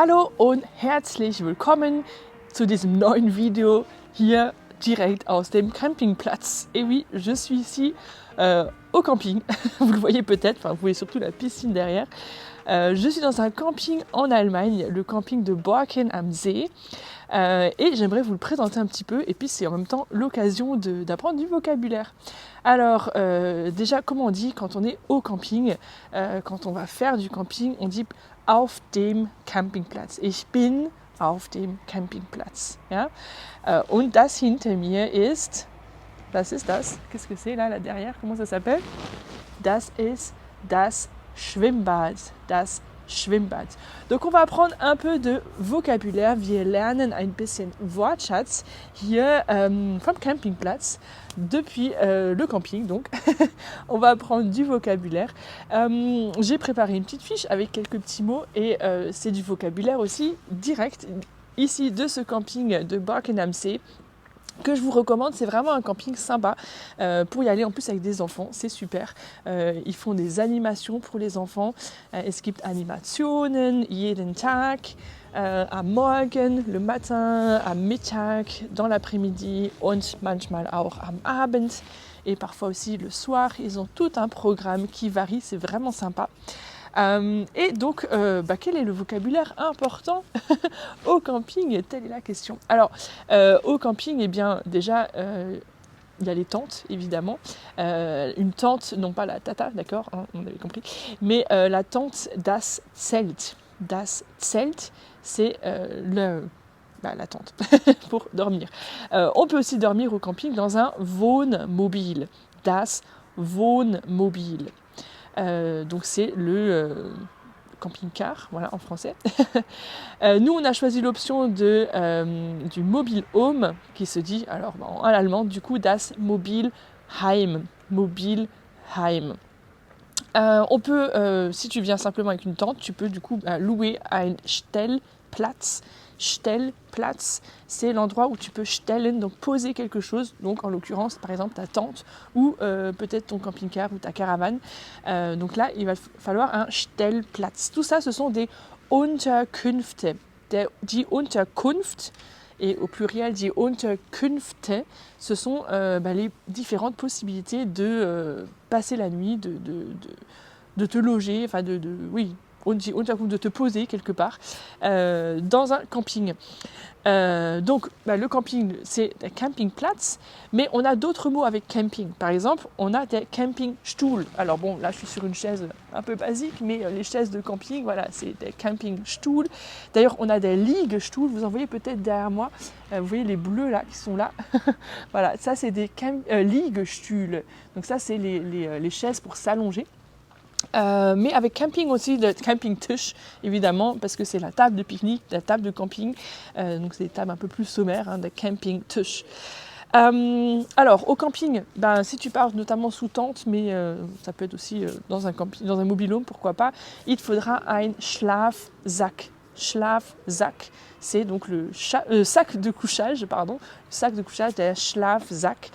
Hallo und herzlich willkommen zu diesem neuen Video hier direkt aus dem Campingplatz. Et oui, je suis ici au camping, vous le voyez peut-être, enfin vous voyez surtout la piscine derrière. Je suis dans un camping en Allemagne, le camping de Borken am See. Et j'aimerais vous le présenter un petit peu, et puis c'est en même temps l'occasion d'apprendre du vocabulaire. Alors, déjà, comment on dit quand on est au camping, quand on va faire du camping, on dit auf dem Campingplatz. Ich bin auf dem Campingplatz. Ja? Und das hinter mir ist, was ist das? Qu'est-ce que c'est là derrière? Comment ça s'appelle? Das ist das Schwimmbad. Das Schwimmbad. Donc on va apprendre un peu de vocabulaire. Wir lernen ein bisschen Wortschatz hier vom Campingplatz, depuis le camping donc. On va apprendre du vocabulaire. J'ai préparé une petite fiche avec quelques petits mots et c'est du vocabulaire aussi direct ici de ce camping de Borken am See que je vous recommande. C'est vraiment un camping sympa pour y aller, en plus avec des enfants, c'est super. Ils font des animations pour les enfants. Es gibt Animationen jeden Tag, am Morgen, le matin, am Mittag, dans l'après-midi und manchmal auch am Abend et parfois aussi le soir. Ils ont tout un programme qui varie, c'est vraiment sympa. Et donc, quel est le vocabulaire important au camping? Telle est la question. Alors, au camping, eh bien, déjà, il y a les tentes, évidemment. Une tente, non pas la tata, d'accord, hein, on avait compris, mais la tente, das Zelt. Das Zelt, c'est la tente pour dormir. On peut aussi dormir au camping dans un Wohnmobil. Das Wohnmobil. Donc c'est le camping-car, voilà en français. Nous on a choisi l'option du Mobile Home qui se dit alors en allemand du coup das Mobilheim. Mobilheim. On peut, si tu viens simplement avec une tente, tu peux du coup louer un Stellplatz. Stellplatz, c'est l'endroit où tu peux stellen, donc poser quelque chose, donc en l'occurrence par exemple ta tente ou peut-être ton camping-car ou ta caravane. Donc là il va falloir un Stellplatz. Tout ça ce sont des Unterkünfte. Die Unterkunft et au pluriel die Unterkünfte, ce sont les différentes possibilités de passer la nuit, de te loger, enfin de te poser quelque part dans un camping. Donc le camping c'est der Campingplatz, mais on a d'autres mots avec camping. Par exemple, on a des Campingstuhl. Alors bon, là je suis sur une chaise un peu basique, mais les chaises de camping, voilà, c'est des Campingstuhl. D'ailleurs, on a des Liegestuhl, vous en voyez peut-être derrière moi. Vous voyez les bleus là qui sont là. Voilà, ça c'est des Liegestuhl. Donc ça c'est les chaises pour s'allonger. Mais avec camping aussi, le campingtisch évidemment, parce que c'est la table de pique-nique, la table de camping, donc c'est des tables un peu plus sommaires, hein, de campingtisch. Alors au camping, si tu pars notamment sous tente, mais ça peut être aussi dans un camping, dans un mobil-home, pourquoi pas, il te faudra un Schlafsack. Schlafsack, c'est donc le sac de couchage, pardon, le sac de couchage, der Schlafsack.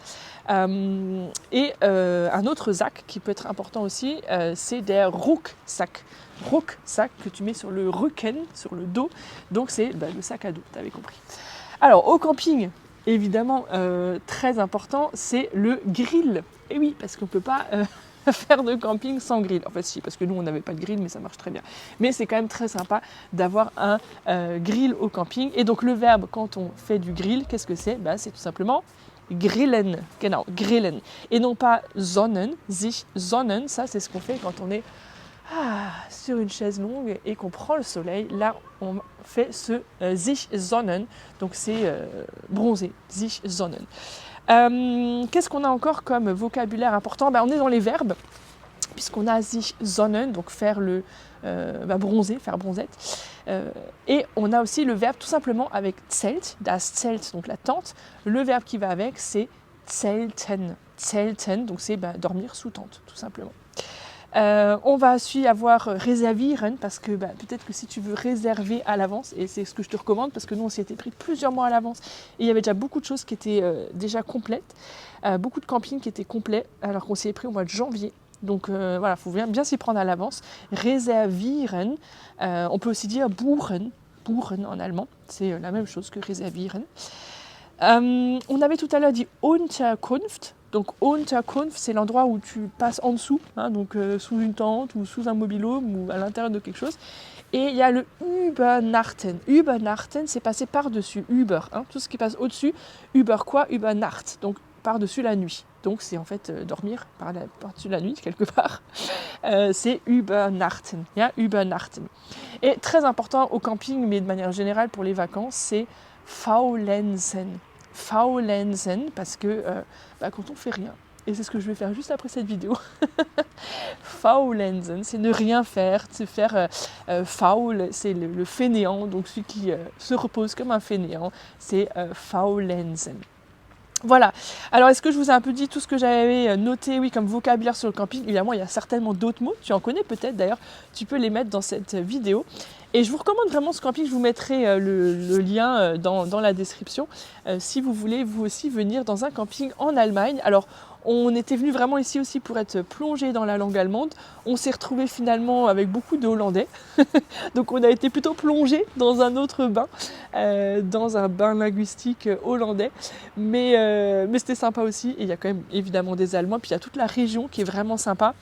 Et un autre sac qui peut être important aussi, c'est der Rucksack. Rucksack que tu mets sur le Rücken, sur le dos, donc c'est le sac à dos, tu avais compris. Alors au camping, évidemment, très important, c'est le grill. Et oui, parce qu'on ne peut pas faire de camping sans grill. En fait, si, parce que nous, on n'avait pas de grill, mais ça marche très bien. Mais c'est quand même très sympa d'avoir un grill au camping. Et donc, le verbe, quand on fait du grill, qu'est-ce que c'est? C'est tout simplement grillen. Genau, grillen. Et non pas sonnen, sich sonnen. Ça, c'est ce qu'on fait quand on est sur une chaise longue et qu'on prend le soleil. Là, on fait ce sich sonnen. Donc, c'est bronzer, sich sonnen. Qu'est-ce qu'on a encore comme vocabulaire important? On est dans les verbes, puisqu'on a sich sonnen, donc faire le bronzer, faire bronzette. Et on a aussi le verbe tout simplement avec Zelt, das Zelt, donc la tente. Le verbe qui va avec, c'est zelten. Zelten, donc c'est dormir sous tente, tout simplement. On va aussi avoir réservieren, parce que peut-être que si tu veux réserver à l'avance, et c'est ce que je te recommande, parce que nous on s'y était pris plusieurs mois à l'avance, et il y avait déjà beaucoup de choses qui étaient déjà complètes, beaucoup de campings qui étaient complets, alors qu'on s'y est pris au mois de janvier. Donc voilà, il faut bien s'y prendre à l'avance. Réservieren, on peut aussi dire buchen, buchen en allemand, c'est la même chose que réservieren. On avait tout à l'heure dit Unterkunft. Donc Unterkunft, c'est l'endroit où tu passes en dessous, hein, donc sous une tente ou sous un mobil-home ou à l'intérieur de quelque chose. Et il y a le Übernachten. Übernachten, c'est passer par-dessus. Über, hein, tout ce qui passe au-dessus. Über quoi? Übernacht, donc par-dessus la nuit. Donc c'est en fait dormir par-dessus la nuit, quelque part. C'est Übernachten, ja, Übernachten. Et très important au camping, mais de manière générale pour les vacances, c'est Faulenzen. Faulenzen, parce que quand on fait rien. Et c'est ce que je vais faire juste après cette vidéo. Faulenzen, c'est ne rien faire, c'est faire faul, c'est le fainéant, donc celui qui se repose comme un fainéant, c'est Faulenzen. Voilà, alors est-ce que je vous ai un peu dit tout ce que j'avais noté, oui, comme vocabulaire sur le camping? Évidemment, il y a certainement d'autres mots, tu en connais peut-être d'ailleurs, tu peux les mettre dans cette vidéo. Et je vous recommande vraiment ce camping, je vous mettrai le lien dans la description, si vous voulez vous aussi venir dans un camping en Allemagne. Alors, on était venu vraiment ici aussi pour être plongé dans la langue allemande. On s'est retrouvé finalement avec beaucoup de hollandais. Donc on a été plutôt plongé dans un autre bain, dans un bain linguistique hollandais. Mais c'était sympa aussi. Et il y a quand même évidemment des Allemands. Puis il y a toute la région qui est vraiment sympa.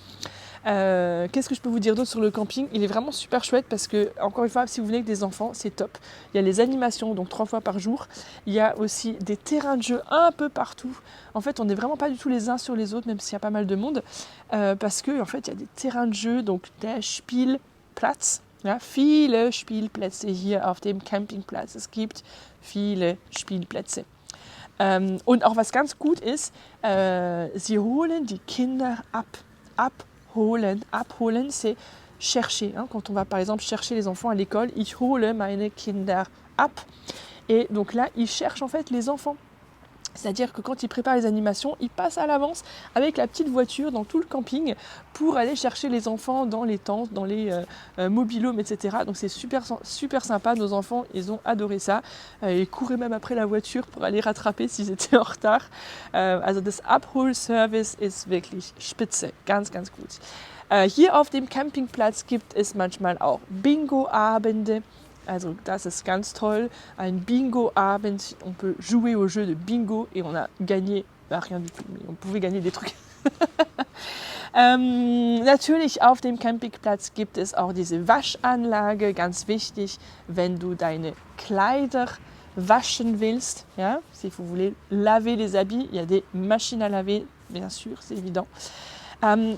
Qu'est-ce que je peux vous dire d'autre sur le camping? Il est vraiment super chouette parce que, encore une fois, si vous venez avec des enfants, c'est top. Il y a les animations, donc 3 fois par jour. Il y a aussi des terrains de jeu un peu partout. En fait, on n'est vraiment pas du tout les uns sur les autres, même s'il y a pas mal de monde. Parce que, en fait, il y a des terrains de jeu, donc der Spielplatz. Ja, viele Spielplätze hier auf dem Campingplatz. Es gibt viele Spielplätze. Und auch was ganz gut ist, sie holen die Kinder ab. Abholen, c'est chercher. Hein, quand on va par exemple chercher les enfants à l'école, ich hole meine Kinder ab. Et donc là, ils cherchent en fait les enfants. C'est-à-dire que quand ils préparent les animations, ils passent à l'avance avec la petite voiture dans tout le camping pour aller chercher les enfants dans les tentes, dans les mobil-homes, etc. Donc c'est super, super sympa. Nos enfants, ils ont adoré ça. Ils couraient même après la voiture pour aller rattraper s'ils étaient en retard. Also das Abholservice ist wirklich spitze. Ganz, ganz gut. Hier auf dem Campingplatz gibt es manchmal auch Bingo-Abende. Also das ist ganz toll, un Bingo-Abend, on peut jouer au jeu de bingo et on a gagné, rien du tout, mais on pouvait gagner des trucs. Natürlich auf dem Campingplatz gibt es auch diese Waschanlage, ganz wichtig, wenn du deine Kleider waschen willst, ja, si vous voulez laver les habits, il y a des machines à laver, bien sûr, c'est évident.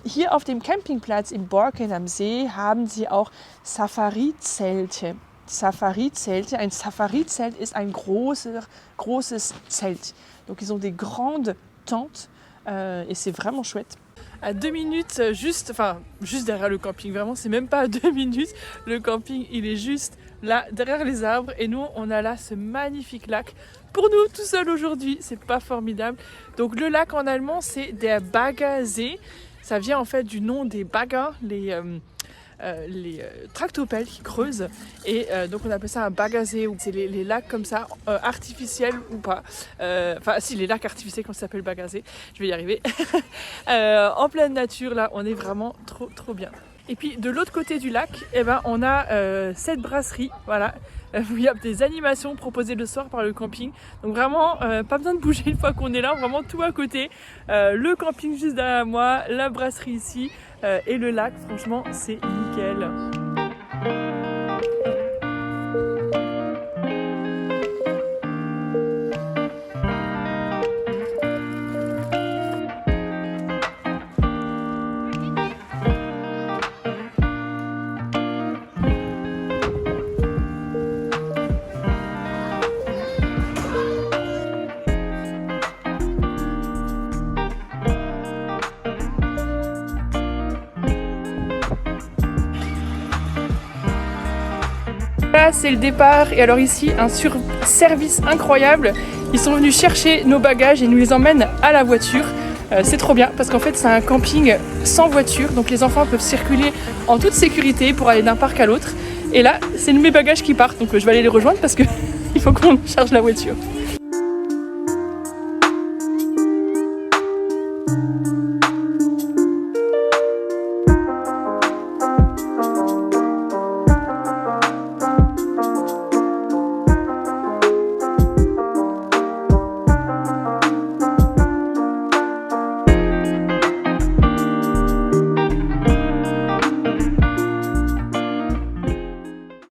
Hier auf dem Campingplatz in Borken am See haben sie auch Safari-Zelte. Safari-Zelte. Ein Safari-Zelt ist ein großes Zelt. Donc ils ont des grandes tentes et c'est vraiment chouette. À 2 minutes, juste derrière le camping, vraiment, c'est même pas à 2 minutes. Le camping, il est juste là, derrière les arbres. Et nous, on a là ce magnifique lac. Pour nous, tout seul aujourd'hui, c'est pas formidable. Donc le lac en allemand, c'est der Baggersee. Ça vient en fait du nom des Bagger, les tractopelles qui creusent et donc on appelle ça un Baggersee, ou c'est les lacs comme ça artificiels ou pas, si les lacs artificiels quand ça s'appelle Baggersee, je vais y arriver. En pleine nature là, on est vraiment trop bien. Et puis de l'autre côté du lac, on a cette brasserie, voilà, où il y a des animations proposées le soir par le camping. Donc vraiment, pas besoin de bouger une fois qu'on est là, vraiment tout à côté. Le camping juste derrière moi, la brasserie ici et le lac, franchement, c'est nickel. Là c'est le départ et alors ici un service incroyable, ils sont venus chercher nos bagages et nous les emmènent à la voiture. C'est trop bien parce qu'en fait c'est un camping sans voiture, donc les enfants peuvent circuler en toute sécurité pour aller d'un parc à l'autre. Et là c'est mes bagages qui partent, donc je vais aller les rejoindre parce que il faut qu'on charge la voiture.